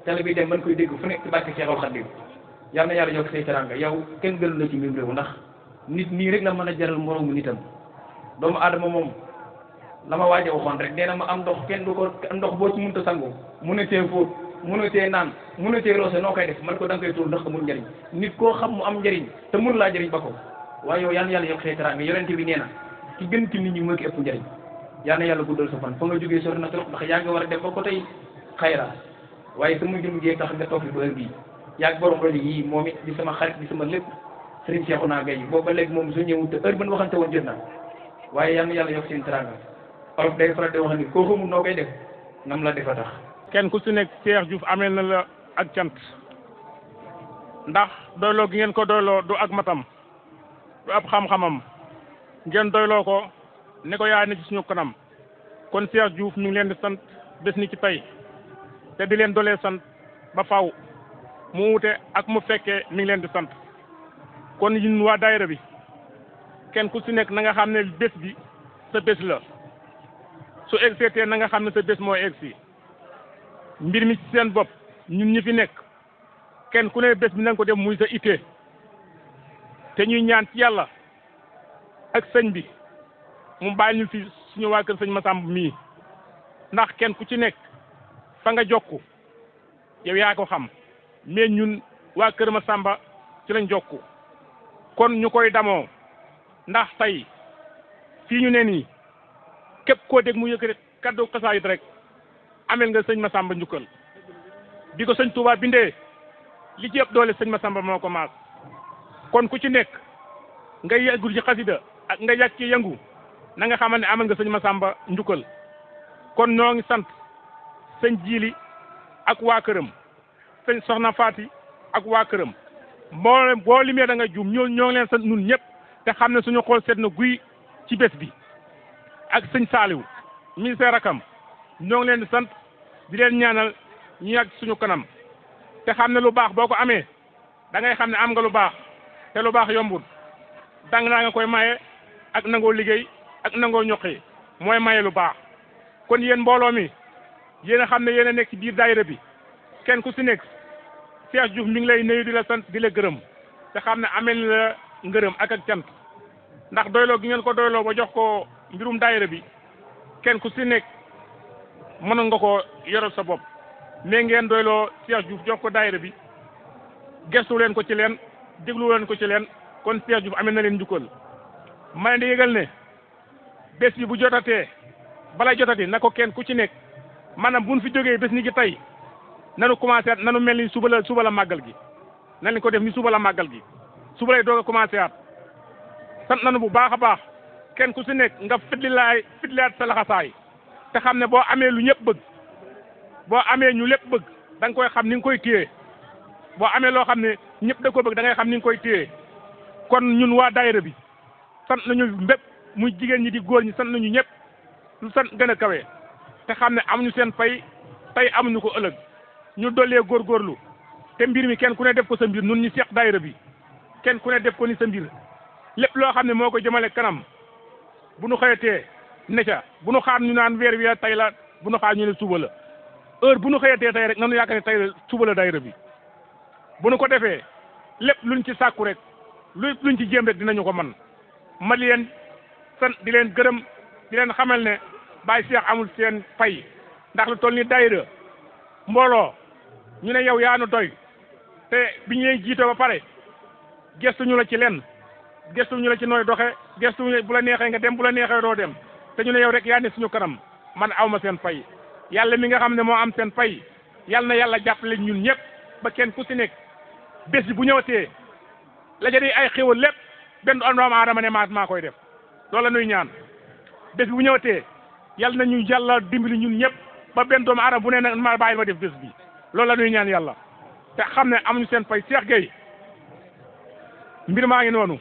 télé bi dem mën koy dégg fu nekk ci barke Cheikhul Khadim yal na yàlla yokk say teranga yow kenn gënu la ci mim réew ndax nit nii rek la mën a jaral moroomu nitam doomu aadama moom la ma waaje waxoon rek nee na ma am ndox kenn du ko ndox boo ci mënta sangu mënatee fóot mënatee naan mënatee roose noo koy def man ko da nga koy tuur ndax amul njëriñ nit koo xam mu am njëriñ te mënu laa jëriñ ba ko waaye yow yal na yàlla yokk say teranga yonente bi nee na ki gën ci nit ñi moo ki ëpp njëriñ yal na yàlla guddal sa fan fa nga jógee sori na trop ndax yaa ngi war a dem ba ko tey xayra waaye sama jëm jee tax nga toog fi ba heure bii yaag borom rajo yii moom it di sama xarit di sama lépp Serigne Cheikhouna Gaye boobu ba léegi moom su ñëwut te heure ban waxante woon jot na waaye yal na yàlla yokk seen teranga olof day faral di wax ni koo xamul noo koy def nam la defa tax kenn ku si nekk Cheikh Diouf ameel na la ak cant ndax doyloo gi ngeen ko doyloo du ak matam du ab xam-xamam ngeen doyloo ko ne ko yaa ne ci suñu kanam kon Cheikh Diouf mi ngi leen di sant bés ni ci tey te di leen dolee sant ba faw mu wute ak mu fekkee mi ngi leen di sant kon yéen waa daayira bi kenn ku si nekk na nga xam ne bés bi sa bés la su egseetee na nga xam ne sa bés moo egsi mbir mi ci seen bopp ñun ñi fi nekk kenn ku ne bés bi na nga ko def muy sa ittee te ñuy ñaan ci yàlla ak sëñ bi mu bàyyi ñu fi suñu waa kër sëñ Massamba mii ndax kenn ku ci nekk fa nga jokku yow yaa ko xam mais ñun waa kër Massamba ci lañ jokku kon ñu koy damoo ndax tey fii ñu ne nii képp koo dégg mu yëkkati kaddu xasaayit rek amel nga sëñ Massamba njukkal bi ko sëñ Touba bindee li ci ëpp doole sëñ Massamba moo ko maas kon ku ci nekk nga yàggul ci xasida ak nga yàgg ci yëngu na nga xamal ne amal nga sëñ Massamba njukkal kon ñoo ngi sant sëñ Jili ak waa këram sëñ Soxna Faati ak waa këram mboolem boo limee da nga juum ñoo ngi leen sant ñun ñëpp te xam ne suñu xool seet na guy ci bés bi ak sëñ Saaliw ministère rakam ñoo ngi leen di sant di leen ñaanal ñu yàgg suñu kanam te xam ne lu baax boo ko amee da ngay xam ne am nga lu baax te lu baax yombul dang naa nga koy maye ak nangoo liggéey ak nangoo ñoqi mooy maye lu baax kon yéen mbooloo mi yéen a xam ne yéen a nekk ci biir daayira bi kenn ku si nekk Cheikh Diouf mi ngi lay nuyu di la sant di la gërëm te xam ne amel la ngërëm ak cant ndax doyloo gi ngeen ko doyloo ba jox ko mbirum daayira bi kenn ku si nekk mënoon nga ko yoral sa bopp mais ngeen doyloo Cheikh Diouf jox ko daayira bi gestu leen ko ci leen déglu leen ko ci leen kon Cheikh Diouf amel na leen njukkal ma leen di yëgal ne bés bi bu jotatee bala jotati na ko kenn ku ci nekk maanaam buñ fi jógee bés ni ki tey nanu commencé at nanu mel ni suba la màggal gi nañ ko def ni suba la màggal gi suba lay doog a commencé at sant nanu bu baax a baax kenn ku si nekk nga fitliyaat sa laxasaay te xam ne boo amee lu ñëpp bëgg boo amee ñu lépp bëgg da nga koy xam ni nga koy téye boo amee loo xam ne ñëpp da ko bëgg da ngay xam ni nga koy téye kon ñun waa daayira bi sant nañu mbépp muy jigéen ñi di góor ñi sant nañu ñëpp lu sant gën a kawe te xam ne amuñu seen fay tey amuñu ko ëllëg ñu dollee góorgóorlu te mbir mi kenn ku ne def ko sa mbir nun ñu seq daayira bi kenn ku ne def ko ni sa mbir lépp loo xam ne moo ko jëmale kanam bu nu xëyatee ne ca bu nu xaar ñu naan weer wi tey la bu nu xaar ñu ne suba la heure bu nu xëyatee tey rek nanu yaakaar ne tey la suba la daayira bi bu nu ko defee lépp luñ ci sàkku rek luñ ci jéem rek dinañu ko man ma di leen sant di leen gërëm di leen xamal ne Baye Cheikh amul seen fay ndax lu toll ni daayira mbooloo ñu ne yow yaa nu doy te bi ñu lay jiitoo ba pare gestuñu la ci lenn gestuñu la ci nooy doxe gestuñu bu la neexee nga dem bu la neexee doo dem te ñu ne yow rek yaa ne suñu kanam man awma seen fay yàlla mi nga xam ne moo am seen fay yàlla na yàlla jàppale ñun ñëpp ba kenn ku si nekk bés bi bu ñëwatee la ja di ay xéwal lépp benn doomu aadama ne maa koy def loolu la nuy ñaan bés bi bu ñëwatee yàlla na ñu yàlla dimbali ñun ñëpp ba benn doomu aadama bu ne nag ma bàyyi ma def bés bi loolu la nuy ñaan yàlla te xam ne amuñu seen fay Cheikh Gueye mbir maa ngi noonu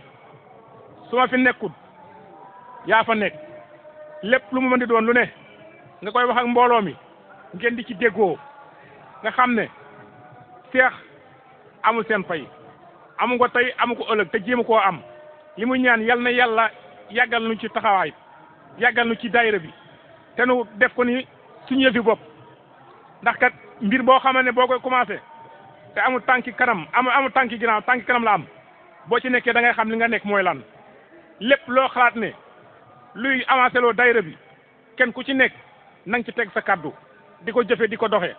su ma fi nekkul yaa fa nekk lépp lu mu mën di doon lu ne nga koy wax ak mbooloo mi ngeen di ci déggoo nga xam ne Cheikh amul seen fay amu ko tey amu ko ëllëg te jéem koo am li muy ñaan yal na yàlla yàggal nu ci taxawaay yàggal nu ci daayira bi te nu def ko ni suñu yëfi bopp ndax kat mbir boo xamante ne boo koy commencé te amul tànki kanam amul tànki ginnaaw tànki kanam la am boo ci nekkee da ngay xam li nga nekk mooy lan lépp loo xalaat ne luy avancé loo daayira bi kenn ku ci nekk na nga ci teg sa kaddu di ko jëfee di ko doxee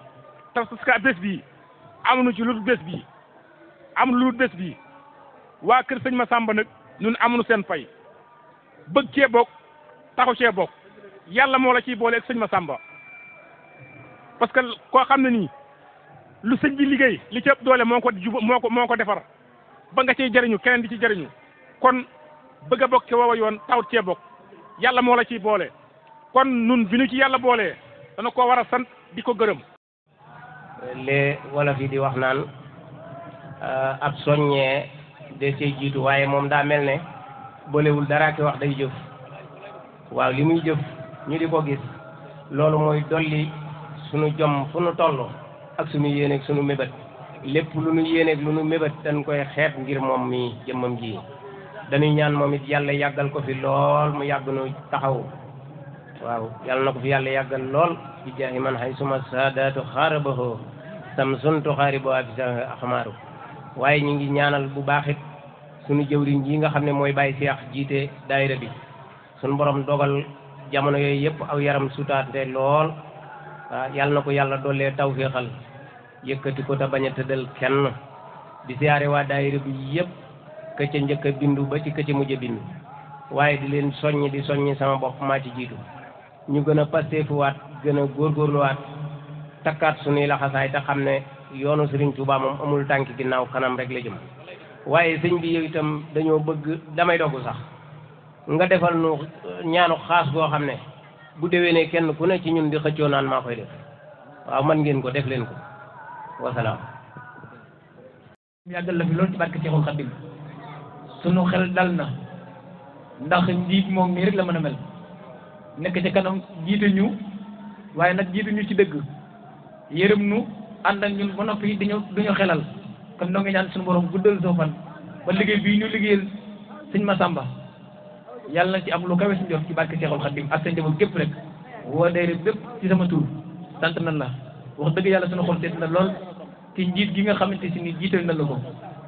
parce que bés bii amuñu ci lu dul bés bii amul lu dul bés bii waa kër sëñ Massamba nag ñun amuñu seen fay bëgg cee bokk taxu cee bokk yàlla moo la ciy boole ak sëñ Massamba parce que koo xam ne nii lu sëñ bi liggéey li ci ëpp doole moo ko defar ba nga ciy jëriñu keneen di ci jëriñu kon bëgg a bokk ci woowa yoon tawut cee bokk yàlla moo la ciy boole kon nun bi ñu ci yàlla boolee dana ko war a sant di ko gërëm. lee wala fi di wax naan ab soññee de cee jiitu waaye moom daa mel ne boolewul dara ki wax day jëf waaw li muy jëf ñu di ko gis loolu mooy dolli sunu jom fu nu toll ak sunu yéeneeg sunu mébét lépp lu nu yéeneeg lu nu mébét dañ koy xeet ngir moom mi jëmmam ji dañuy ñaan moom it yàlla yàggal ko fi lool mu yàgg nu taxaw waaw yàlla na ko fi yàlla yàggal lool bi jaahi man hay suma saadaatu xaarabaho sam suntu xaaribo afisa axamaaru waaye ñu ngi ñaanal bu baaxit sunu jëwriñ ji nga xam ne mooy Baye Cheikh jiite daayira bi sunu borom dogal jamono yooyu yëpp aw yaram sutaate lool waaw yàlla na ko yàlla dollee tawféexal yëkkati ko te bañ a tëddal kenn di siyaare waa daayira bi yëpp ka ca njëkk a bindu ba ci ka ca mujj a bindu waaye di leen soññi sama bopp maa ci jiitu ñu gën a pasteefuwaat gën a góorgóorluwaat takkaat suñuy laxasaay te xam ne yoonu Serigne Touba moom amul tànki ginnaaw kanam rek la jëm waaye sëñ bi yow itam dañoo bëgg damay dogu sax nga defal nu ñaanu xaas goo xam ne bu déwénee kenn ku ne ci ñun di xëccoo naan maa koy def waaw man ngeen ko def leen ko wasalaam. yàggal la fi loolu ci barke Seexul Xadim sunu xel dal na ndax njiit moom nii rek la mën a mel nekk ci kanam jiite ñu waaye nag jiite ñu ci dëgg yërëm nu ànd ak ñun ba noppi duñu xelal kon noo ngi ñaan suñu borom guddal soo fan ba liggéey bii ñu liggéeyal sëñ Massamba yàlla na ci am lu kawe suñu jox ci barke Seexul Xadim ak sa njaboot gépp rek woo dayre bépp ci sama tur sant nan la wax dëgg yàlla suñu xol seet na lool ci njiit gi nga xamante si ni jiital na la ko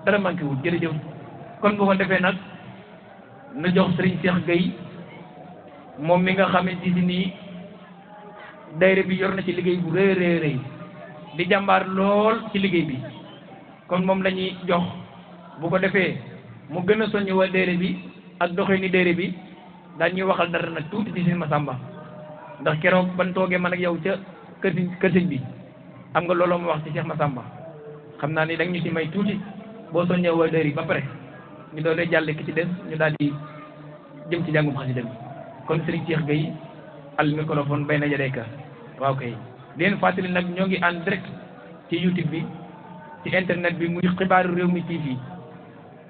dara manqué wul jërëjëf kon bu ko defee nag na jox Serigne Cheikh Gueye moom mi nga xamante si nii dayre bi yor na ci liggéey bu rëy rëy rëy di jàmbaar lool ci liggéey bi kon moom la ñuy jox bu ko defee mu gën a soññ waa dayre bi ak doxee ni dayre bi daal ñuy waxal dara nag tuuti ci sëñ Massamba ndax keroog ban toogee man ak yow ca kër sëñ bi xam nga looloo ma wax ci Cheikh Massamba xam naa ni da ñu ci may tuuti boo soññee waa dayre bi ba pare ñu doon lay jàll ki ci des ñu daal di jëm ci jàngum xasida bi kon Serigne Cheikh Gueye al microphone bay na jadeyka waaw kay leen fàttali nag ñoo ngi en direct ci YouTube bi ci internet bi muy xibaaru réew mi TV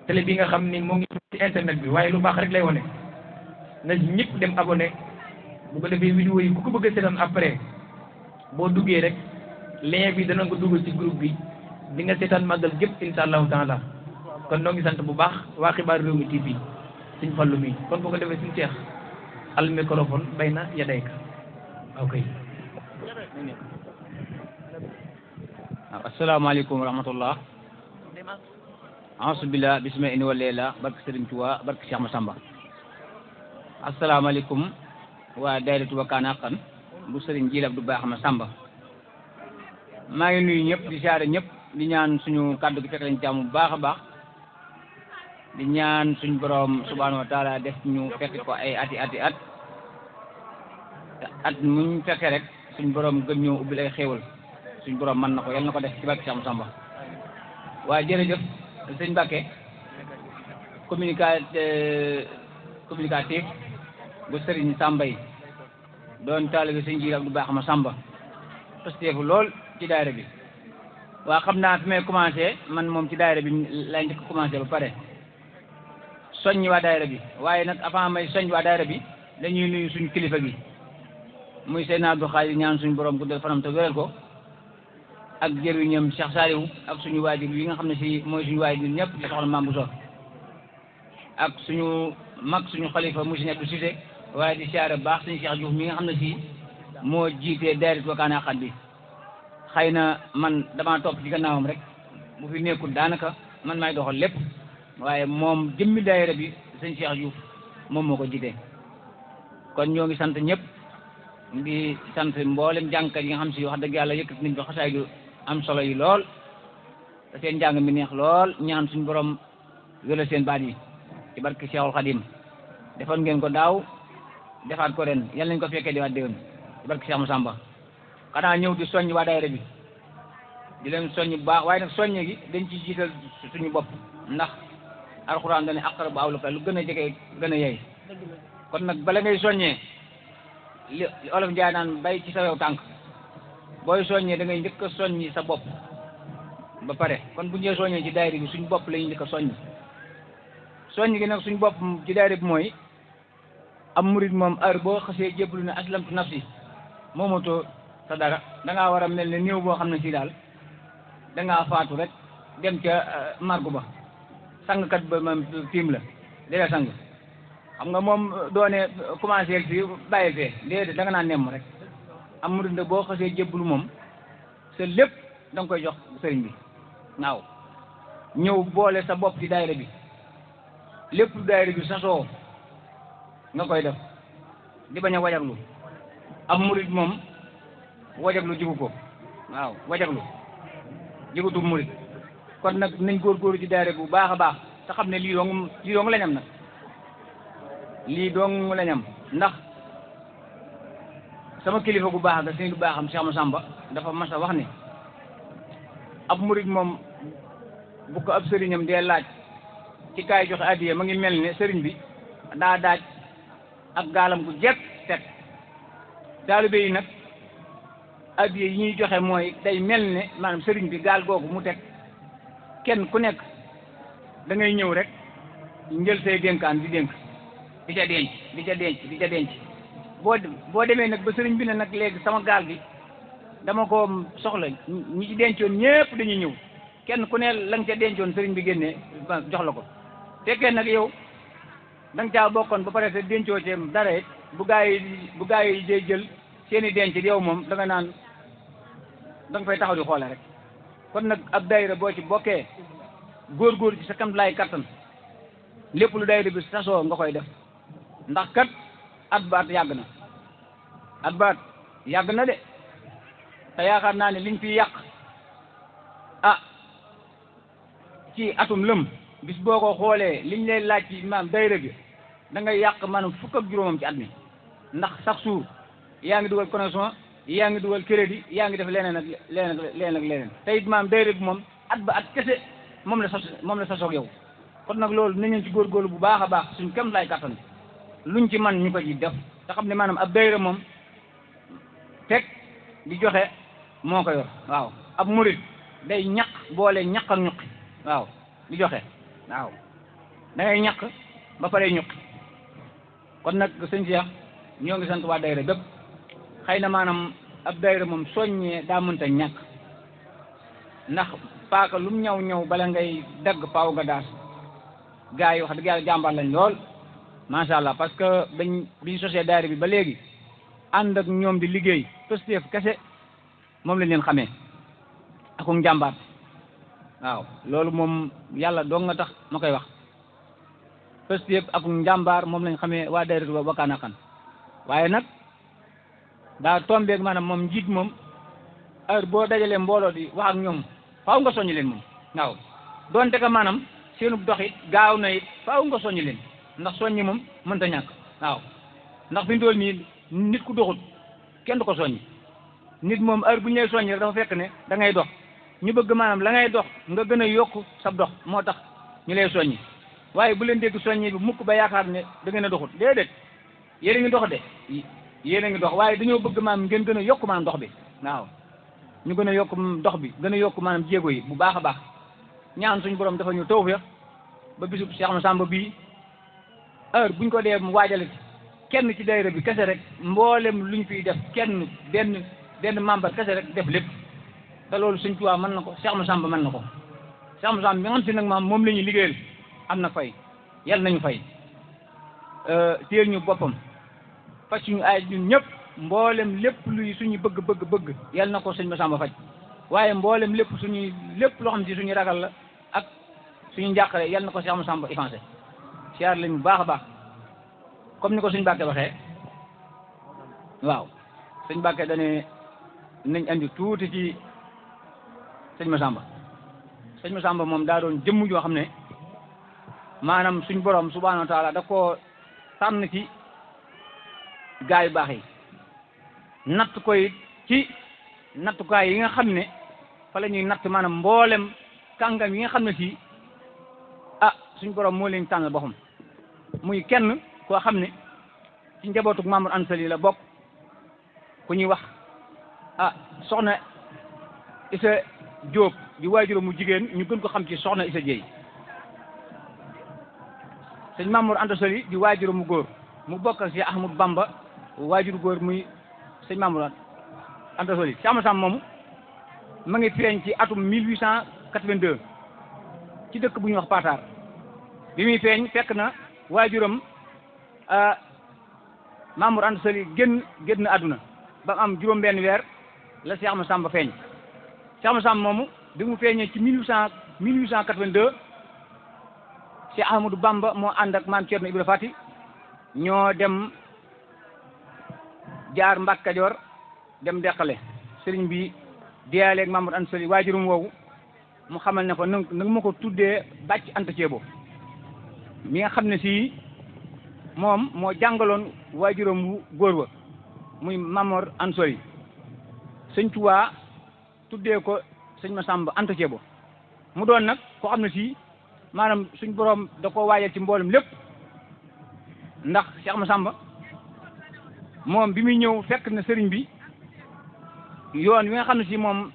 télé bi nga xam ni moo ngi ci internet bi waaye lu baax rek lay wone na ñëpp dem abonné bu ko defee vidéo yi ku ko bëgg a seetaan après boo duggee rek lien bi dana ko dugal ci groupe bi di nga seetaan màggal gépp insha allahu taala kon noo ngi sant bu baax waa xibaaru réew mi TV suñ fallu mi kon boo ko defee suñ Cheikh al microphone bay na yadayka ok. waaw asalaamaaleykum wa rahmatullah asubillah bismillah ini waleela barke Serigne Touba barke Cheikh Massamba asalaamaaleykum waa daayira Touba Kaana Haqqan bu Serigne Djily Abdou Baax Massamba maa ngi nuyu ñëpp di siyaare ñëpp di ñaan suñu kàddu gi fekk lañ jàmm bu baax a baax di ñaan suñu borom subhanahu wa taala def ñu fekk ko ay ati at muñ fekkee rek suñu borom gën ñoo ubbil ay xéewal suñu borom mën na ko yal na ko def ci barke Cheikh Massamba waaye jërëjëf sëñ Mbacke communicatif bu Serigne Samba yi doon taalibe sëñ Djily Abdou Baax Massamba pasteefu lool ci daayira bi waa xam naa fi may commencé man moom ci daayira bi lay njëkk commencé ba pare soññ waa daayira bi waaye nag avant may soññ waa daayira bi dañuy nuyu suñu kilifa gi muy Seydina Abdou Khadir ñaan suñu borom guddal fanam te wéral ko ak jëriñam Cheikh Saliou ak suñu waajur yi nga xam ne si mooy suñu waajur ñëpp di soxla Mame Bousso ak suñu mag suñu xalifa muy Serigne Abdou Cissé waaye di siyaare baax suñu Cheikh Diouf mi nga xam ne si moo jiitee daayira Touba Kaana Haqqan bi xëy na man damaa topp ci gannaawam rek bu fi nekkul daanaka man maay doxal lépp waaye moom jëmmi daayira bi sëñ Cheikh Diouf moom moo ko jiite. kon ñoo ngi sant ñëpp di sant mboolem jàngkat yi nga xam si wax dëgg yàlla yëkkat nañ ko xasaay yu am solo yi lool te seen njàng mi neex lool ñaan suñu borom wéral seen baat yi ci barke Cheikhul Khadim defoon ngeen ko daaw defaat ko ren yal nañ ko fekkee di waat déwén ci barke Cheikh Massamba xanaa ñëw di soññ waa daayira bi di leen soññ bu baax waaye nag soññe gi dañ ci jiital suñu bopp ndax alxuraan dañu aqrabu awlaka lu gën a jege gën a yey kon nag bala ngay soññee li olof Njaay naan bay ci sa yow tànk booy soññee da ngay njëkk a soññi sa bopp ba pare kon bu ñëwee soññee ci daayira bi suñu bopp la ñu njëkk a soññ soññ gi nag suñu bopp ci daayira bi mooy am murid moom heure boo xasee jébbalu ne aslamtu nafsi moomatoo sa dara da ngaa war a mel ne néew boo xam ne si daal da ngaa faatu rek dem ca margu ba sangkat ba moom tiim la di la sang xam nga moom doone commencé fii bàyyi fee déedéet da nga naan nemm rek am murid nag boo xasee jébbalu moom sa lépp da nga koy jox sëriñ bi waaw ñëw boole sa bopp ci daayira bi lépp daayira bi sasoo nga koy def di bañ a wajaglu am murid moom wajaglu jigu ko waaw wajaglu jigutu murid kon nag nañ góorgóorlu ci daayira bu baax a baax te xam ne lii dong la ñam nag lii dong la ñam ndax sama kilifa gu baax ga sëñ bu baaxam Cheikh Massamba dafa mas a wax ne ab murid moom bu ko ab sëriñam dee laaj ci kaay joxe addiya ma ngi mel ne sëriñ bi daa daaj ak gaalam gu jekk teg taalibe yi nag addiya yi ñuy joxe mooy day mel ne maanaam sëriñ bi gaal googu mu teg kenn ku nekk da ngay ñëw rek njël say dénkaan di dénk di ca denc di ca denc di ca denc boo demee nag ba sëriñ bi ne nag léegi sama gaal gi dama ko soxla ñi ci dencoon ñépp dañuy ñëw kenn ku ne la nga ca dencoon sëriñ bi génnee jox la ko fekkee nag yow da nga caa bokkoon ba pare te dencoo ci dara it bu gaa yi dee jël seeni denc yow moom da nga naan da nga fay taxaw di xoole rek kon nag ab daayira boo ci bokkee góor ci sa kam laay kattan lépp lu daayira bi sasoo nga koy def ndax kat at baat yàgg na de te yaakaar naa ne liñ fi yàq ci atum lëm bis boo ko xoolee liñ lay laaj ci maanaam daayira bi da ngay yàq maanaam fukk ak juróomam ci at mi ndax chaque jour yaa ngi dugal connexion yaa ngi dugal crédit yaa ngi def leneen ak leneen te it maanaam daayira bi moom at ba at kese moom la sasoog yow kon nag loolu nañu ci góorgóorlu bu baax a baax suñ kam lay kattan luñ ci man ñu ko ci def te xam ne maanaam ab daayira moom teg di joxe moo ko yor waaw ab murid day ñaq boole ñaq ak ñuqi waaw di joxe waaw da ngay ñaq ba pare ñuqi kon nag sëñ Cheikh ñoo ngi sant waa daayira bépp xëy na maanaam ab daayira moom soññee daa mënta ñàkk ndax paaka lum ñaw bala ngay dagg paaw nga daas gars yi wax dëgg yàlla jàmbaar lañ lool macha allah parce que biñ sosee daayira bi ba léegi ànd ak ñoom di liggéey pësteef kese moom lañ leen xamee akum jàmbaar waaw loolu moom yàlla doo nga tax ma koy wax pësteef akum njàmbaar moom lañ xamee waa daayira ba wakkaan akan waaye nag daa tombeeg maanaam moom njiit moom heure boo dajalee mbooloo di wax ak ñoom faaw nga soññ leen moom waaw doonte ka maanaam seenub dox it gaaw na it faaw nga soññ leen ndax soññi moom mënta ñàkk waaw ndax fi mu toll nii nit ku doxut kenn du ko soññ nit moom heure bu ñu lay soññ rek dafa fekk ne da ngay dox ñu bëgg maanaam la ngay dox nga gën a yokk sab dox moo tax ñu lay soññi waaye bu leen dégg soññi bi mukk ba yaakaar ne da ngeen a doxut déedéet yéen a ngi dox de yéen a ngi dox waaye dañoo bëgg maanaam ngeen gën a yokk maanaam dox bi waaw ñu gën a yokk dox bi gën a yokk maanaam jéego yi bu baax a baax ñaan suñu borom dafa ñu tawfeex ba bisub Cheikh Massamba bii heure buñ ko dee waajale kenn ci daayira bi kese rek mboolem luñ fiy def kenn benn membre kese rek def lépp te loolu Sëñ Tuubaa mën na ko Cheikh Massamba mën na ko Cheikh Massamba bi nga xam si nag maam moom la ñuy liggéeyal am na fay yàlla nañu fay téel ñu boppam faj suñu ay ñun ñëpp mboolem lépp luy suñu bëgg yàlla na ko Sëñ Massamba faj waaye mboolem lépp lépp loo xam si suñuy ragal la ak suñu njàqare yal na ko Cheikh Massamba effacé siyaar lañu bu baax a baax comme ni ko suñu Mbàkke waxee waaw suñu Mbàkke dane nañ andi tuuti ci sëñ Massamba moom daa doon jëmm joo xam ne maanaam suñ borom subhanahu wa taala da koo tànn ci gaa yu baax yi natt koy ci nattukaay yi nga xam ne fa la ñuy natt maanaam mboolem kàngam yi nga xam ne si suñ borom moo leen tànnal boppam muy kenn koo xam ne ci njabootug Mamour Anta Sali la bokk ku ñuy wax soxna Isa Diop di waajuram mu jigéen ñu gën ko xam ci soxna Isa Dieye sëñ Mamour Anta Sali di waajuram mu góor mu bokk ak si Ahmadou Bamba waajuru góor muy sëñ Mamour Anta Sali Cheikh Massamba moomu ma ngi feeñ ci atum 1882 ci dëkk bu ñuy wax Pataar bi muy feeñ fekk na waajuram Mamour Anta Sali génn àdduna ba am juróom-benn weer la Cheikh Massamba feeñ Cheikh Massamba moomu bi mu feeñee ci 1882 Cheikh Ahmadou Bamba moo ànd ak maam Thierno Ibra Fati ñoo dem jaar Mbàkke Kajoor dem deqale sëriñ bi diyaaleeg Mamour Anta Sali waajurum woowu mu xamal ne ko nag ma ko tuddee bàcc Anta Ceebo mi nga xam ne si moom moo jàngaloon waajuram wu góor wa muy Mamour Anta Sali sëñ Tuubaa tuddee ko sëñ Massamba Anta Ceebo mu doon nag koo xam ne si maanaam suñ borom da koo waajal ci mboolem lépp ndax Cheikh Massamba moom bi muy ñëw fekk na sëriñ bi yoon wi nga xam ne si moom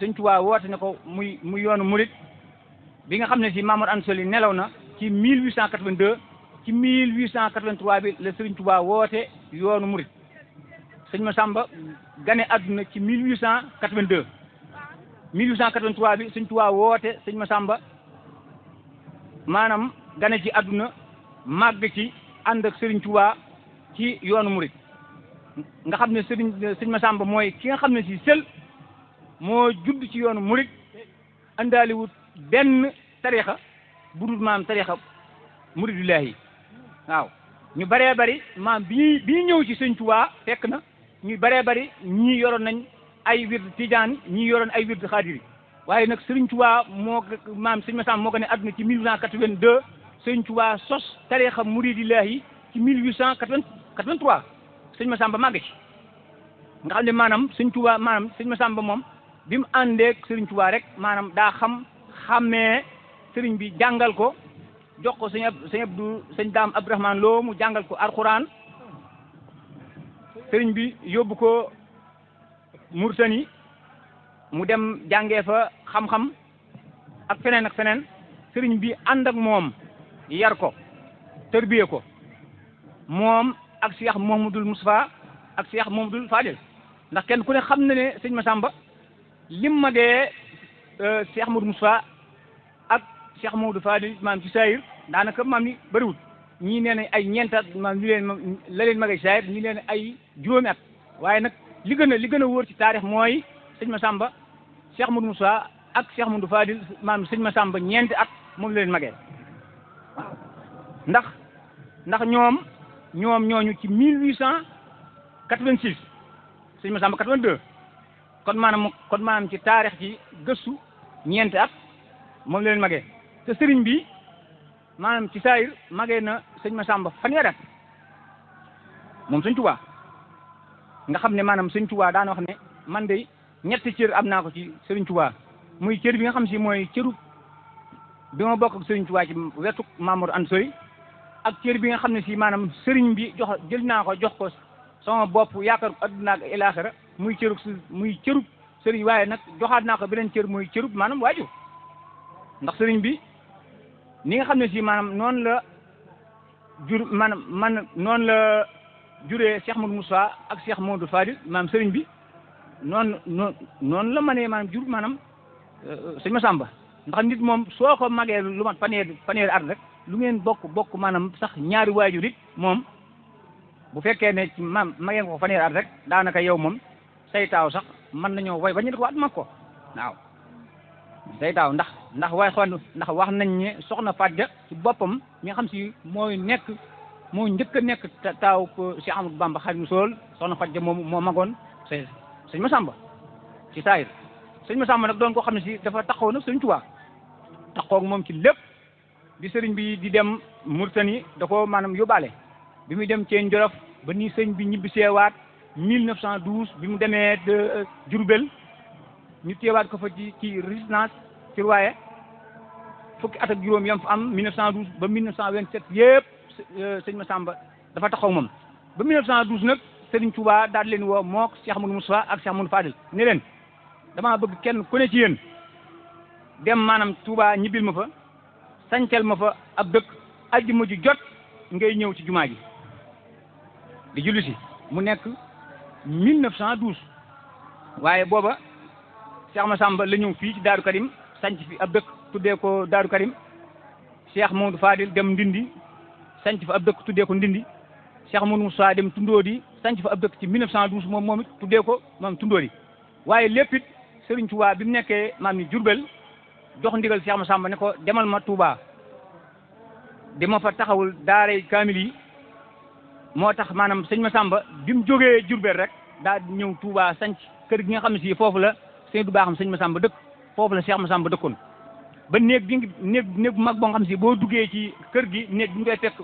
sëñ Tuubaa woote ne ko muy yoonu murit bi nga xam ne si Mamour Anta Sali nelaw na ci 1882 ci 1883 bi la sëriñ Tuubaa woote yoonu murit sëñ Massamba gane àdduna ci 1882 1883 bi sëñ Tuubaa woote sëñ Massamba maanaam gane ci àdduna màgg ci ànd ak sëriñ Tuubaa ci yoonu murit nga xam ne sëñ Massamba mooy ki nga xam ne si sël moo judd ci yoonu murit andaaliwut benn tarixa bu dul maam tarixa muridullahi waaw ñu bëree bëri maam bi ñëw ci sëñ Tuubaa fekk na ñu bëree bëri ñii yoroon nañ ay wird tijaan ñii yoroon ay wird xaadiri waaye nag sëriñ Tuubaa maam sëñ Massamba moo ko ne àdduna ci 1882 sëñ Tuubaa sos tarixa muridullahi ci 1883 sëñ Massamba màgg ci nga xam ne maanaam sëñ Tuubaa maanaam sëñ Massamba moom bi mu àndeeg sëriñ Tuubaa rek maanaam daa xàmmee sëriñ bi jàngal ko jox ko sëñ Daam Abdourahmane Lo mu jàngal ko alxuraan sëriñ bi yóbbu ko Mauritanie mu dem jàngee fa xam-xam ak feneen sëriñ bi ànd ak moom yar ko tërbiye ko moom ak Cheikh Mouhamadoul Moustapha ak Cheikh Mouhamadoul Fadil ndax kenn ku ne xam na ne sëñ Massamba lim ma dee Cheikh Mouhamadoul Moustapha ak Cheikh Mouhamadoul Fadil maam ci saayir daanaka maam ni bëriwul ñii nee na ay ñeent at maam ñu leen la leen magay saayir ñii nee na ay juróomi at waaye nag li gën a wóor ci taarix mooy sëñ Massamba Cheikh Mouhamadoul Moustapha ak Cheikh Mouhamadoul Fadil maam sëñ Massamba ñeenti at moom la leen magee waaw ndax ñoom ñooñu ci 1886 sëñ Massamba 82 kon maanaam ci taarix ci gëstu ñeenti at moom la leen magee te sëriñ bi maanaam ci saayir magee na sëñ Massamba fanweeri at moom sëñ Tuubaa nga xam ne maanaam sëñ Tuubaa daana wax ne man de ñetti cër am naa ko ci sëriñ Tuubaa muy cër bi nga xam si mooy cëru bi ma bokk ak sëriñ Tuubaa ci wetu Mamour Anta Sali ak cër bi nga xam ne si maanaam sëriñ bi jël naa ko jox ko sama bopp yaakaar adduna ak ilaaxira muy cërub sëriñ waaye nag joxaat naa ko beneen cër muy cërub maanaam waajur ndax sëriñ bi ni nga xam ne si maanaam noonu la noonu la juree Cheikh Mouhamadoul Moustapha ak Cheikh Mouhamadoul Fadil maanaam sëriñ bi noonu la mënee maanaam jur maanaam sëñ Massamba ndax nit moom soo ko magee lu mat fanweeri at rek lu ngeen bokk maanaam sax ñaari waajur it moom bu fekkee ne ci magee nga ko fanweeri at rek daanaka yow moom say taaw sax mën nañoo way bañu ko at mag ko waaw day taaw ndax waaye xool ndax wax nañ ne soxna Fadja ci boppam mi nga xam si moo njëkk a nekk taaw Cheikh Amadou Bamba Xaadimu Rasuul soxna Fadja moo magoon sëñ Massamba ci saayir sëñ Massamba nag doon koo xam ne si dafa taxaw nag sëñ Tuubaa taxaw ak moom ci lépp bi sëriñ bi di dem Mauritanie da ko maanaam yóbbaale bi muy dem Ceen Jolof ba nii sëñ bi ñibbi seewaat 1912 bi mu demee Diourbel ñu teewaat ko fa ci résidence ci waaye fukki at ak juróom yam fa am 1912 ba 1927 yëpp sëñ Massamba dafa taxaw moom ba 1912 nag Serigne Touba daal leen woo mook Cheikh Amadou Moustapha ak Cheikh Amadou Fadil ne leen damaa bëgg kenn ku ne ci yéen dem maanaam Touba ñibbil ma fa sañcal ma fa ab dëkk ajjuma ji jot ngay ñëw ci jumaa ji di julli si mu nekk 1912 waaye booba Cheikh Massamba la ñëw fii ci Daaru Karim sanc fi ab dëkk tuddee ko Daaru Karim Cheikh Mamadou Fadil dem Ndindi sanc fa ab dëkk tuddee ko Ndindi Cheikh Mamadou Moussa dem Tundóodi sanc fa ab dëkk ci 1912 moom it tuddee ko moom Tundóodi waaye lépp it Serigne Touba bi mu nekkee maam ni Jurbel jox ndigal Cheikh Massamba ne ko demal ma Touba di ma fa taxawul daaray kaamil yi moo tax maanaam sëñ Massamba bi mu jógee Jurbel rek daa ñëw Touba sanc kër gi nga xam ne si foofu la sëñ du baaxam sëñ Massamba dëkk foofu la Cheikh Massamba dëkkoon ba néeg bu mag boo nga xam si boo duggee ci kër gi néeg bi ngay fekk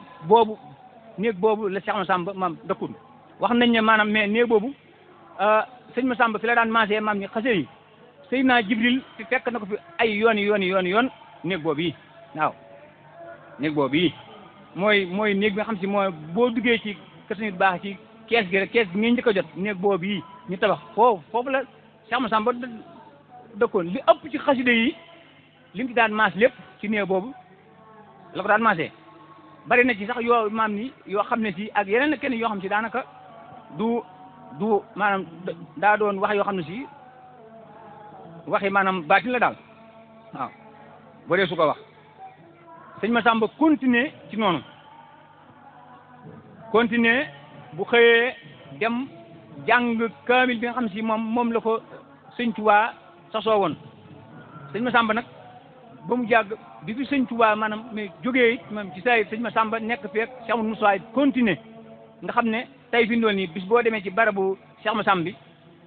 néeg boobu la Cheikh Massamba maam dëkkoon wax nañ ne maanaam mais néeg boobu sëñ Massamba fi la daan maasee maam ñi xase yi Seydina Jibril fi fekk na ko fi ay yoon néeg boobu yi waaw néeg boobu yi mooy néeg bi nga xam si mooy boo duggee ci kër sëñ du baax ci kees gi rek kees gi ngeen njëkk a jot néeg boobu yi ñu tabax foofu la Cheikh Massamba dëkkoon li ëpp ci xasida yi li mu ci daan maas lépp ci néeg boobu la ko daan maasee bari na ci sax yoo maam ni yoo xam ne si ak yeneen kenn yoo xam si daanaka du maanaam daa doon wax yoo xam ne si waxi maanaam baatin la daal waaw boo dee su ko wax sëñ Massamba continuer ci noonu continuer bu xëyee dem jàng kaamil bi nga xam si moom la ko sëñ Touba sasoo woon sëñ Massamba nag ba mu jàgg bi fi sëñ Touba maanaam mais jógee it moom ci saa sëñ Massamba nekk feek Cheikh Amadou Moussa continuer nga xam ne tey fi ndool nii bis boo demee ci barabu Cheikh Massamba bi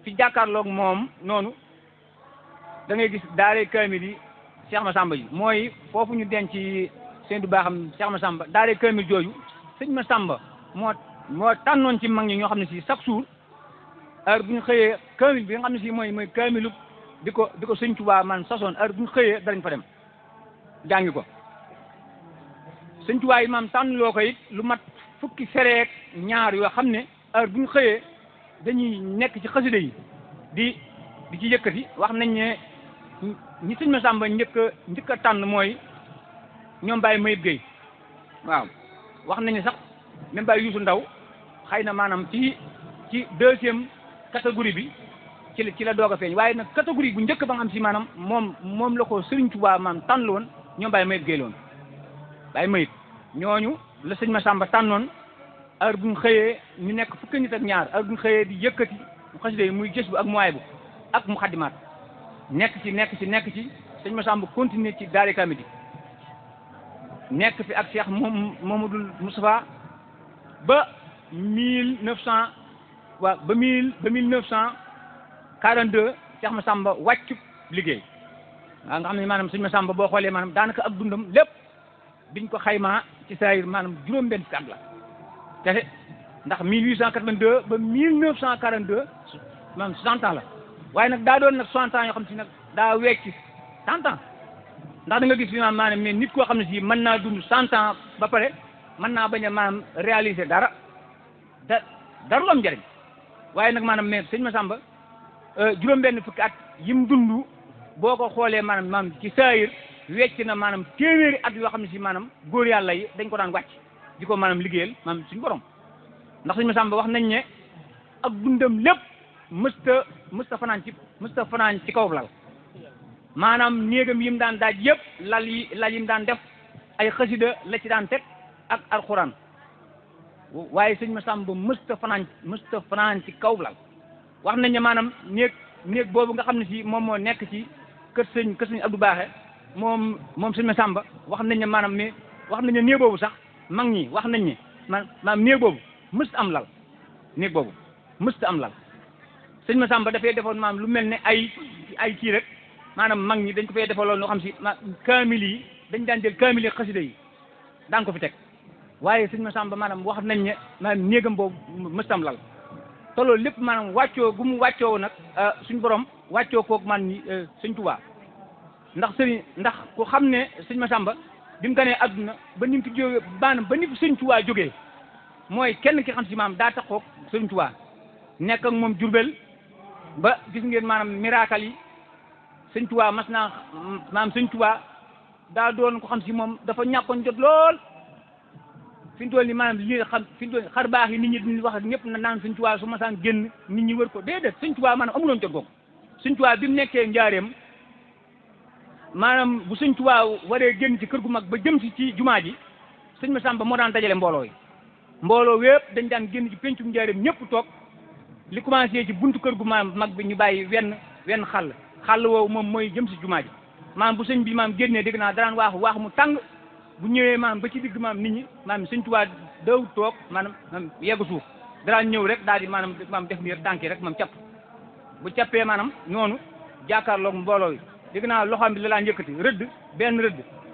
fi jàkkaarloog moom noonu da ngay gis daaree kaamil yi Cheikh Massamba yi mooy foofu ñu denc seen du baaxam Cheikh Massamba daaree kaamil jooju sëñ Massamba moo tànnoon ci mag ñi ñoo xam ne si chaque jour heure bu ñu xëyee kaamil bi nga xam ne si mooy kaamilu di ko sëñ Touba man sasoon heure bu ñu xëyee darañ fa dem jàngi ko sëñ Touba yi maam tànn loo ko it lu mat fukki fereek ñaar yoo xam ne heure bu ñu xëyee dañuy nekk ci xasida yi di ci yëkkati wax nañ ne ñi sëñ Massamba njëkk a tànn mooy ñoom Baye Mayib Gueye waaw wax nañ ne sax même Baye Youssou Ndaw xëy na maanaam ci deuxième catégorie bi ci la doog a feeñ waaye nag catégorie bu njëkk ba nga xam si maanaam moom la ko Serigne Touba maanaam tànn woon ñoom Baye Mayib Gueye loon Baye Mayib ñooñu la sëñ Massamba tànnoon heure bu ñu xëyee ñu nekk fukki nit ak ñaar heure bu ñu xëyee di yëkkati xasida yi muy gës bu ak muwaay bu ak mu xaddimaat nekk ci sëñ Massamba continuer ci daari kamidi nekk fi ak Cheikh Mamadou Moustapha ba 1942 Cheikh Massamba wàccu liggéey waaw nga xam ne maanaam sëñ Massamba boo xoolee maanaam daanaka ak dundam lépp biñ ko xaymaa ci saayir maanaam juróom-benn fukki at la te ndax 1882 ba 1942 maanaam 60 ans la waaye nag daa doon nag 60 ans yoo xam si nag daa wecc 100 ans ndax da nga gis fi maanaam mais nit koo xam ne si mën naa dund 100 ans ba pare mën naa bañ a maanaam réaliser dara lu am njëriñ waaye nag maanaam mais sëñ Massamba juróom-benn fukki at yim dund boo ko xoolee maanaam ci saayir wecc na maanaam téeméeri at yoo xam ne si maanaam góor yàlla yi dañ ko daan wàcc di ko maanaam liggéeyal maanaam suñu borom ndax sëñ Massamba wax nañ ne ak dundam lépp mësta fanaan ci kaw lal maanaam néegam yim daan daaj yëpp lal yim daan def ay xasida la ci daan teg ak alxuraan waaye sëñ Massamba mësta fanaan ci kaw lal wax nañ ne maanaam néeg néeg boobu nga xam ne si moom moo nekk ci kër sëñ Abdou Baaxe moom sëñ Massamba wax nañ ne maanaam ne wax nañ ne néeg boobu sax mag ñi wax nañ ne maanaam néeg boobu mësta am lal néeg boobu mësta am lal sëñ Massamba dafay defoon maanaam lu mel ne ay kii rek maanaam mag ñi dañ ko fay defaloon loo xam si kaamil yi dañ daan jël kaamil yi xasida yi daan ko fi teg waaye sëñ Massamba maanaam wax nañ ne maanaam néegam boobu mësta am lal te loolu lépp maanaam wàccoo gu mu wàccoo nag suñ borom wàccoo koog man ñi sëñ Tuubaa ndax ku xam ne sëñ Massamba bi mu ganee adduna ba ni mu fi jógee maanaam ba ni fi sëñ Tuubaa jógee mooy kenn ki xam si maam daa taxoog sëñ Tuubaa nekk ak moom Jurbel ba gis ngeen maanaam miracle yi sëñ Tuubaa mas naa maanaam sëñ Tuubaa daa doon ko xam si moom dafa ñàkkoon jot lool fi ñu toll nii maanaam li xam fi ñu toll xar baax yi nit ñi di wax ak ñëpp na naan sëñ Tuubaa su masaan génn nit ñi wër ko déedéet sëñ Tuubaa maanaam amuloon jot googu sëñ Tuubaa bi mu nekkee njaareem maanaam bu sëñ Tuubaa waree génn ci kër gu mag ba jëm si ci jumaa ji sëñ Massamba moo daan dajale mbooloo yi mbooloo wépp dañ daan génn ci pencum njaareem ñëpp toog li commencé ci buntu kër gu mag bi ñu bàyyi wenn xàll woowu moom mooy jëm si jumaa ji maanaam bu sëñ bi maam génnee dégg naa daraan waax mu tàng bu ñëwee maam ba ci digg maam nit ñi maam sëñ Tuubaa daw toog maanaam yeggu suuf daraan ñëw rek daal di maanaam def nii tànk yi rek maam capp bu cappee maanaam noonu jàkkaarloog mbooloo yi dégg naa loxoom bi la laa njëkkati benn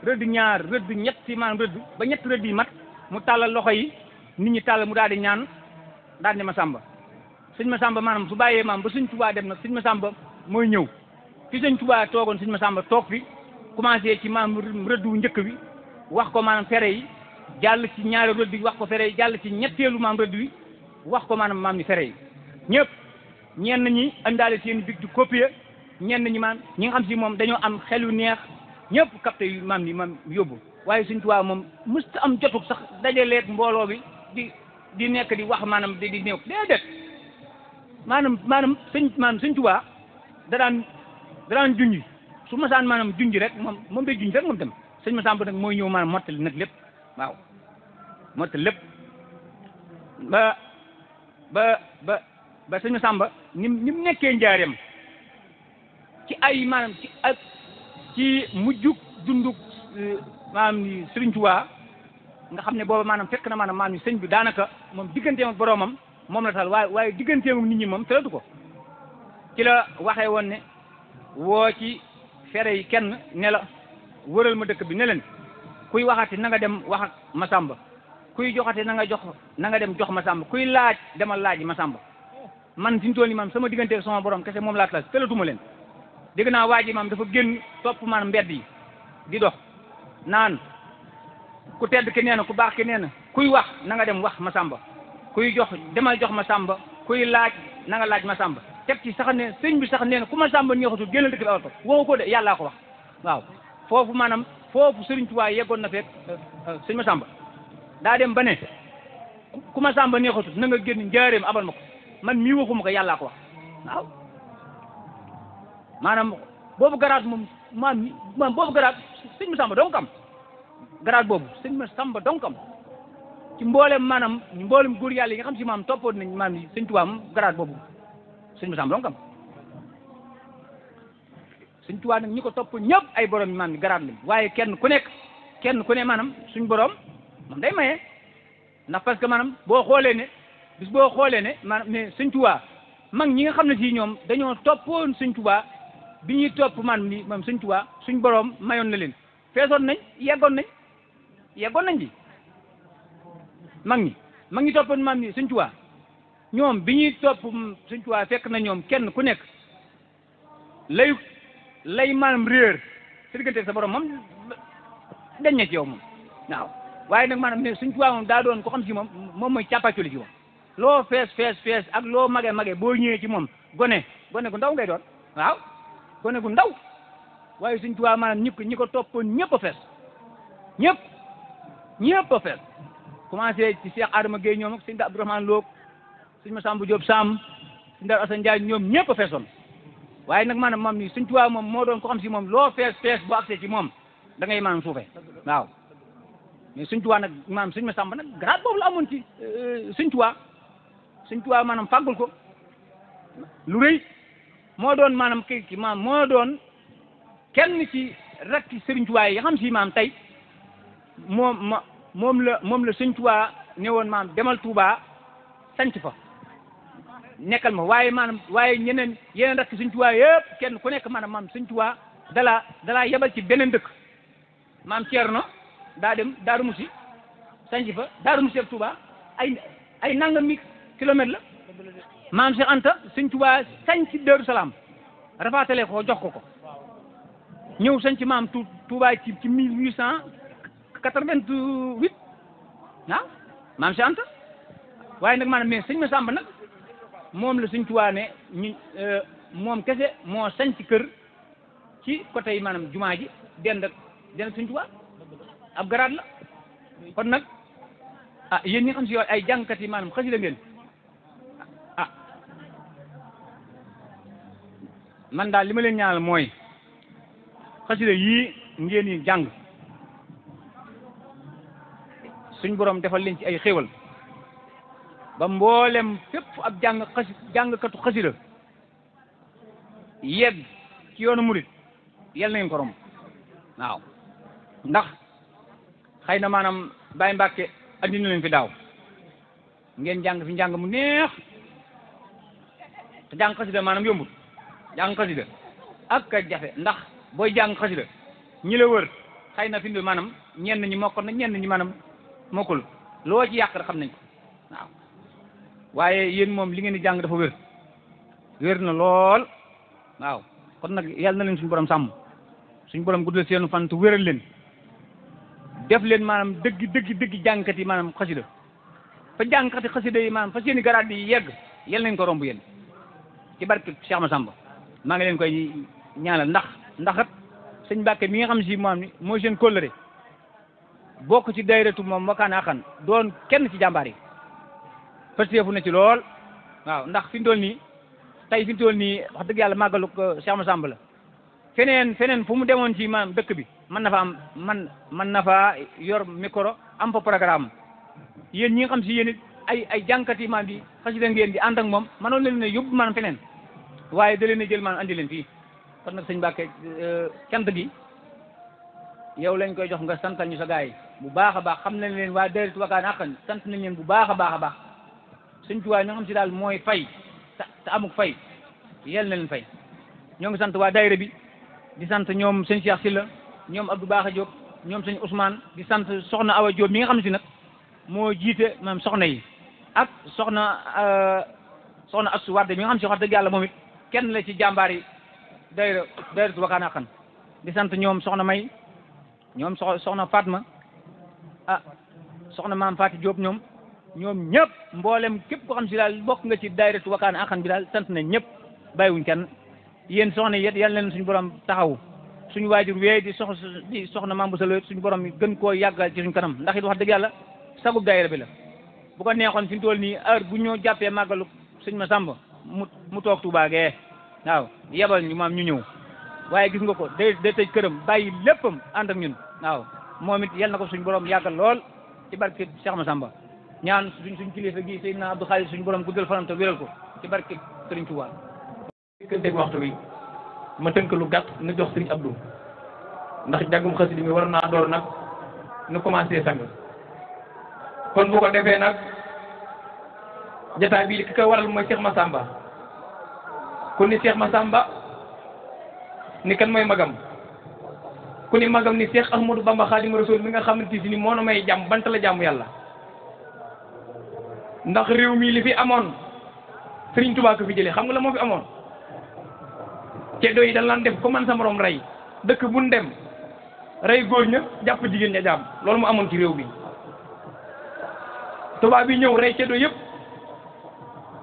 rëdd ñaar rëdd ñetti maanaam rëdd ba ñetti rëdd yi mat mu tàllal loxo yi nit ñi tàllal mu daal di ñaan daal di Massamba sëñ Massamba maanaam su bàyyee maam ba sëñ Tuubaa dem nag sëñ Massamba mooy ñëw fi sëñ Tuubaa toogoon sëñ Massamba toog fi commencé ci maam rëdd wu njëkk bi wax ko maanaam fere yi jàll ci ñaari rëdd yi wax ko fere yi jàll ci ñetteelu maam rëdd wi wax ko maanaam ni fere yi ñëpp ñenn ñi andaale seen big di copier ñenn ñi maam ñi nga xam si moom dañoo am xel yu neex ñëpp capté yu maam yóbbu waaye sëñ Tuubaa moom mësta am jotuk sax dajaleeg mbooloo bi di nekk di wax maanaam di néew déedéet maanaam sëñ Tuubaa da daan junj su masaan maanaam junj rek moom day junj rek moom tam sëñ Massamba nag mooy ñëw maanaam mottali nag lépp waaw mottali lépp ba sëñ Massamba ni mu nekkee njaareem ci ay maanaam ci mujjug dundug maanaam ni Sëriñ Tuubaa nga xam ne booba maanaam fekk na maanaam ni sëñ bi daanaka moom digganteem ak boroomam moom la tal waaye digganteem ak nit ñi moom tëlatu ko ci la waxee woon ne woo ci fere yi kenn ne la wëral ma dëkk bi ne leen kuy waxati na nga dem wax ak Massamba kuy joxati na nga dem jox Massamba kuy laaj demal laaj Massamba man fi mu toll nii maam sama diggante ak sama borom kese moom laa tas tëlatuma leen dégg naa waa ji maam dafa génn topp maanaam mbedd yi di dox naan ku tedd ki nee na ku baax ki nee na kuy wax na nga dem wax Massamba kuy jox demal jox Massamba kuy laaj na nga laaj Massamba teg ci sax ne sëñ bi sax nee na ku Massamba neexatul génnal dëkk bi awal ko waxu ko de yàllaa ko wax waaw foofu maanaam foofu Sëriñ Tuubaa yeggoon na fekk sëñ Massamba daa dem ba ne ku Massamba neexatul na nga génn njaareem abal ma ko man mii waxuma ko yàllaa ko wax waaw maanaam boobu garaat moom maam boobu garaat sëñ Massamba donc am garaat boobu sëñ Massamba donc am ci mboolem maanaam mboolem góor yàlla yi nga xam si maam toppoon nañ maam ni sëñ Tuubaa moom garaat boobu sëñ Massamba donc am sëñ Tuubaa nag ñi ko topp ñëpp ay borom maam ni garaat lañ waaye kenn ku ne maanaam suñ borom moom day maye ndax parce que maanaam boo xoolee ne maanaam ne sëñ Tuubaa mag ñi nga xam ne si ñoom dañoo toppoon sëñ Tuubaa bi ñuy topp man ni moom sëñ Tuubaa suñ borom mayoon na leen feesoon nañ yeggoon nañ ji mag ñi toppoon maam ni sëñ Tuubaa ñoom bi ñuy topp sëñ Tuubaa fekk na ñoom kenn ku nekk lay maanaam réer sa diggante sa borom moom dañ ne ci yow moom waaw waaye nag maanaam ne sëñ Tuubaa moom daa doon ko xam si moom mooy càppaacoli ci moom loo fees ak loo mage boo ñëwee ci moom gone gu ndaw ngay doon waaw gone gu ndaw waaye sëñ Tuubaa maanaam ñi ko toppoon ñëpp a fees ñëpp a fees commencé ci Cheikh Adama Gueye ñoom ak sëñ Abdourahmane Lo sëñ Massamba Diop Sam sëñ Dar Assane Ndiaye ñoom ñëpp a feesoon waaye nag maanaam moom ni sëñ Tuubaa moom moo doon ko xam si moom loo fees boo accès ci moom da ngay maanaam suufee waaw mais sëñ Tuubaa nag maanaam sëñ Massamba nag grade boobu la amoon ci sëñ Tuubaa maanaam fàggul ko lu rëy moo doon maanaam kii maam moo doon kenn ci rakki Sëriñ Tuubaa yi xam si maam tey moom la Sëriñ Tuubaa ne woon maam demal Tuubaa sanc fa nekkal ma waaye yeneen rakki Sëriñ Tuubaa yëpp kenn ku nekk maam Sëriñ Tuubaa dalaa yebal ci beneen dëkk maam Ceerno daa dem Daaru Musi sanc fa Daaru Musi ak Tuubaa ay nangami kilomètre la maam Cheikh Anta Sëriñ Tuubaa sanc Daaru Salaam rafaatale ko jox ko ñëw sanc maam Tuubaa ci 1888 maam Cheikh Anta waaye nag maanaam mais sëñ Massamba nag moom la Sëriñ Tuubaa ne moom kese moo sanc kër ci côté yi maanaam jumaa ji dend ak Sëriñ Tuubaa ab garaat la kon nag yéen ñi xam si yow ay jàngkat yi maanaam xasida ngeen man daal li ma leen ñaanal mooy xasida yii ngeen yi jàng suñ borom defal leen ci ay xéewal ba mboolem fépp ab jàngkatu xasida yegg ci yoonu murit yal na ngeen ko romb waaw ndax xëy na maanaam Baye Mbàkke andi na leen fi daaw ngeen jàng fi njàng mu neex te jàng xasida maanaam yombut jàng xasida ak ka jafe ndax booy jàng xasida ñi la wër xëy na fi mu maanaam ñenn ñi mokkoon na ñenn ñi maanaam mokkul loo ci yàq rek xam nañ ko waaw waaye yéen moom li ngeen di jàng dafa wér na lool waaw kon nag yàlla na leen suñu borom sàmm suñu borom guddal seen fan te wéral leen def leen maanaam dëgg jàngkat yi maanaam xasida fa jàngkati xasida yi maanaam fa seeni garaat yi yegg yal nañ ko romb yéen ci barke Cheikh Massamba maa ngi leen koy ñaanal ndax sëñ Mbàkke mi nga xam si moom ni mooy seen kóllëre bokk ci dayratu moom Wakana Haqqan doon kenn ci jàmbaar yi fasteefu na ci lool waaw ndax fi mu toll nii tey fi mu toll nii wax dëgg yàlla màggalu Cheikh Massamba la feneen fu mu demoon ci maanaam dëkk bi mën na fa am man na fa yor micro am fa programme yéen ñi nga xam si yéen it ay jànkat yi maanaam di xasida ngeen di ànd ak moom mënoon leen ne yóbbu maanaam feneen waaye da leen a jël maanaam andi leen fii kon nag sëñ Mbàkke cant gi yow lañ koy jox nga santal ñu sa gaay yi bu baax a baax xam nañ leen waa dayratu Wakana Haqqan sant nañ leen bu baax a baax sëñ Tuubaa ñoo xam si daal mooy fay te amuk fay yel na leen fay ñoo ngi sant waa daayira bi di sant ñoom sëñ Cheikh Sylla ñoom Abdou Baaxa Diop ñoom sëñ Ousmane di sant soxna Awa Diop mi nga xam si nag moo jiite maanaam soxna yi ak soxna Astou Wade mi nga xam si wax dëgg yàlla moom it kenn la ci jàmbaar yi dayratu Wakana Haqqan di sant ñoom soxna May ñoom soxna Fatma soxna maam Fatou Diop ñoom ñëpp mboolem képp ko xam si daal bokk nga ci dayratu Wakana Haqqan bi daal sant nañ ñëpp bàyyiwuñ kenn yéen soxna yet yal leen suñu borom taxawu suñu waajur wee di soxna maam bu salo suñu borom gën koo yàggal ci suñu kanam ndax it wax dëgg yàlla sagub daayira bi la bu ko neexoon fi mu toll nii heure bu ñoo jàppee màggalu sëñ Massamba mu toog Tuubaa gee waaw yebal ñu maam ñu ñëw waaye gis nga ko day tëj këram bàyyi léppam ànd ak ñun waaw moom it yal na ko suñu borom yàggal lool ci barke Cheikh Massamba ñaan suñ kilifa gi Seydina Abdou Khadir suñu borom guddal fanam te wéral ko ci barke Sëriñ Tuubaa diggante waxtu bi ma tënk lu gàtt nu jox Sëriñ Abdou ndax jàngum xasida mi war naa door nag nu commencé sang kon bu ko defee nag jotaay bi ki ko waral mooy Cheikh Massamba ku ni Cheikh Massamba ni kan mooy magam ku ni magam ni Cheikh Ahmadou Bamba Khadimu Rasul mi nga xamante si ni moo na may jàmm bant la jàmm yàlla ndax réew mi li fi amoon Sëriñ Tuubaa ko fi jëlee xam nga la moo fi amoon ceddo yi dañ laan def ko man sa morom rey dëkk buñ dem rey góor ña jàpp jigéen ña jàmm loolu mu amoon ci réew bi tubaab bi ñëw rey ceddo yëpp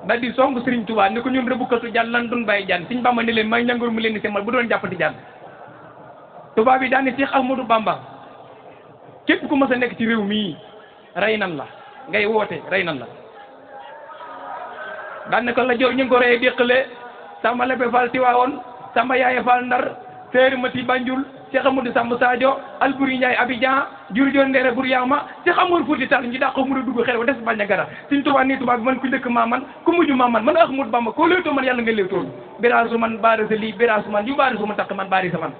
da di song Sëriñ Tuubaa ni ko ñun rëbbukatu jaan lan dun bàyyi jaan Sëriñ Bamba ni leen may ñangoor mu leen di semal bu doon jàppati jaan tubaab bi daal ni Cheikh Ahmadou Bamba képp ku mës a nekk ci réew mii rey nan la ngay woote rey nan la daan ne ko la joor ñu ngi ko rey déqale Samba Lebe Fall Tiwaawoon Samba Yaaye Fall Ndar Séeri Mati Banjul Cheikh Amadou Samb Sadio Alburi Ndiaye Abidjan Jurjoon Ndere Bouryaama Cheikh Amadou Fouti Tall ñi daa ko mën a dugg xel wa des bañ a gara Sëñ Tuubaa nii Tuubaa bi man ku njëkk maa man ku mujj maa man Ahmadu Bamba koo léewtoo man yàlla nga léewtoon biraasu man baari sa lii biraasu man yu baari su ma taq man baari sa man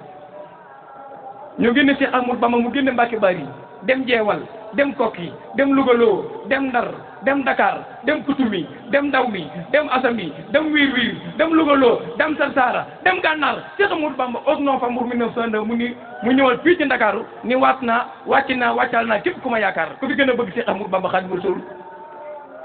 ñu génne Cheikh Ahmadou Bamba mu génne Mbàkke Bari dem Jeewal dem Kokki dem Lugaloo dem Ndar dem Dakar dem Kutumi dem Dawmi dem Asami dem Wiir dem Lugaloo dem Sarsara dem Gànnaar Cheikh Ahmadou Bamba 11 novembre 1902 mu ñëwal fii ci Ndakaaru ni waat naa wàcc naa wàccal naa képp ku ma yaakaar ku fi gën a bëgg Cheikh Ahmadou Bamba Xaadimu Rasuul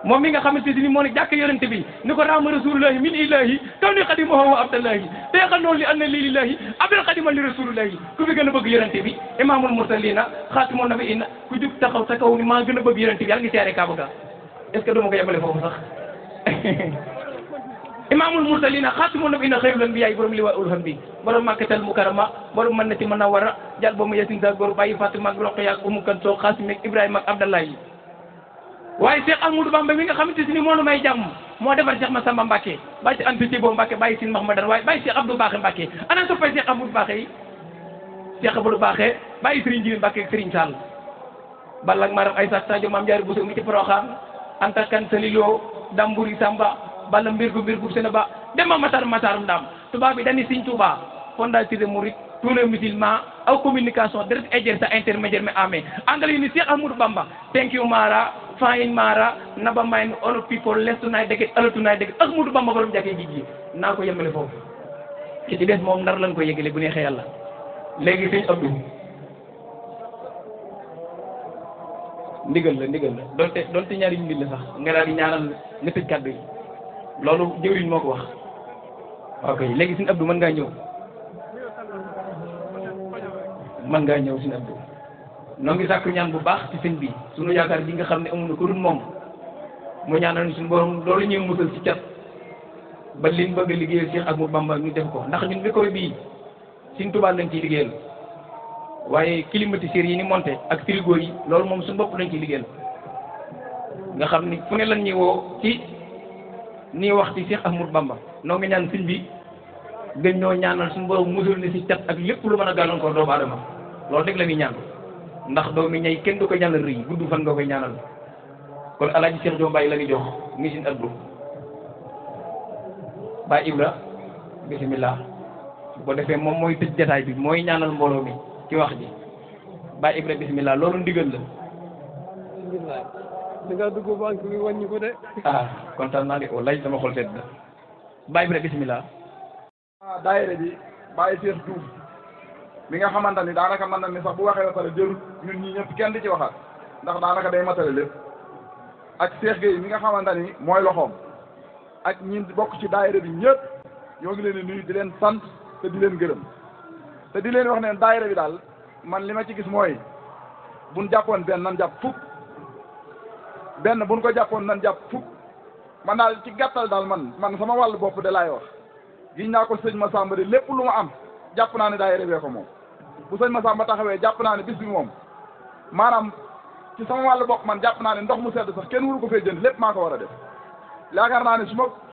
moom mi nga xamante ni moo ne jàkk yonente bi ni ko raama rasulullahi min ilahi taw ni xadimahu wa abdallahi tey xam noonu li anna li lillahi abdal xadima li rasulullahi ku fi gën a bëgg yonente bi imaamul mursalina xaatimun nabiyina ku jug taxaw sa kaw ni maa gën a bëgg yonente bi yàlla ngi seere kaaba ga est-ce que duma ko yemale foofu sax imaamul mursalina xaatimun nabiyina xayrul anbiya borom li wa ulham bi borom makkatal mukarrama borom mën na ci mën a war a jàll ba mu yasin sa góor bàyyi Fatima ak Roqaya ak Umu Kalsum Xaasim ak Ibrahima ak Abdallahi waaye Cheikh Ahmadou Bamba mi nga xamante ni moo nu may jàmm moo defar Cheikh Massamba Mbacke bàyyi ci Anta Thiebo Mbacke bàyyi Sine Mahmadan waaye bàyyi Cheikh Abdou Baaxe Mbacke ana soppay Cheikh Abdou Baaxe yi Cheikh Abdou Baaxe bàyyi Serigne Djili Mbacke ak Serigne Sall Balla ak Maram Aïssa Sadio Mame Diarra Bousso mi ci Porokhane Anta Kan Salilo Damburi Samba Balla mbirgu Sénéba dema Matar Ndam tubaab bi dañuy Serigne Touba fondateur des Mourides tous les musulmans aw communication direct exerce intermédiaire mais amee anglais ni Cheikh Ahmadou Bamba thank you Mara fine Mara naba mayn all people less tonight dëgg ëllëg tonight dëgg Ahmadou Bamba borom jàkkee ji naa ko yemale foofu ki ci des moom ndar lañ ko yëgale bu neexee yàlla léegi sëñ Abdou ndigal la donte ñaari minute la sax nga daal di ñaanal nga tëj kàddu yi loolu jëwriñ moo ko wax ok léegi sëñ Abdou mën ngaa ñëw sëñ Abdou noo ngi sàkku ñaan bu baax ci sëñ bi sunu yaakaar ji nga xam ne amuñu ko dul moom mu ñaanal suñu borom loolu ñuy musal ci cat ba liñ bëgg a liggéeyal Cheikh Ahmadou Bamba ñu def ko ndax ñun micro bii Sëñ Tuubaa lañ ciy liggéeyal waaye climatiseurs yi ni monté ak frigo yi loolu moom suñu bopp lañ ciy liggéeyal nga xam ni fu ne lañ ñuy woo ci nii wax ci Cheikh Ahmadou Bamba noo ngi ñaan sëñ bi gën ñoo ñaanal suñu borom musal ni ci cat ak lépp lu mën a gàllankoor doomu aadama loolu rek la ñuy ñaan ndax doomi ñay kenn du ko ñaanal rëy gudd fan nga koy ñaanal kon alaaji Cheikh Diop Mbaye la ñu jox ngi sin Abdou Baye Ibra bismillah bu ko defee moom mooy tëj jataay bi mooy ñaanal mbooloo mi ci wax ji Baye Ibra bismillah loolu ndigal la da nga dugg banque bi wàññi ko de kontaan naa de wallaay sama xol sedd na Baye Ibra bismillah daayira bi Baye Cheikh Diouf mi nga xamante ni daanaka mën na ni sax bu waxee ba pare jërut ñun ñi ñëpp kenn di ci waxaat ndax daanaka day matale lépp ak Cheikh Gueye mi nga xamante ni mooy loxoom ak ñi bokk ci daayira bi ñëpp ñoo ngi leen di nuyu di leen sant te di leen gërëm te di leen wax ne daayira bi daal man li ma ci gis mooy buñ jàppoon benn nan jàpp fukk benn buñ ko jàppoon nan jàpp fukk man daal ci gàttal daal man sama wàllu bopp de laay wax giñ naa ko sëñ Massamba de lépp lu ma am jàpp naa ne daayira bee ko moom bu sëñ Massamba taxawee jàpp naa ne bis bi moom maanaam ci sama wàllu bopp man jàpp naa ne ndox mu sedd sax kenn waru ko fee jënd lépp maa ko war a def yaakaar naa ne su ma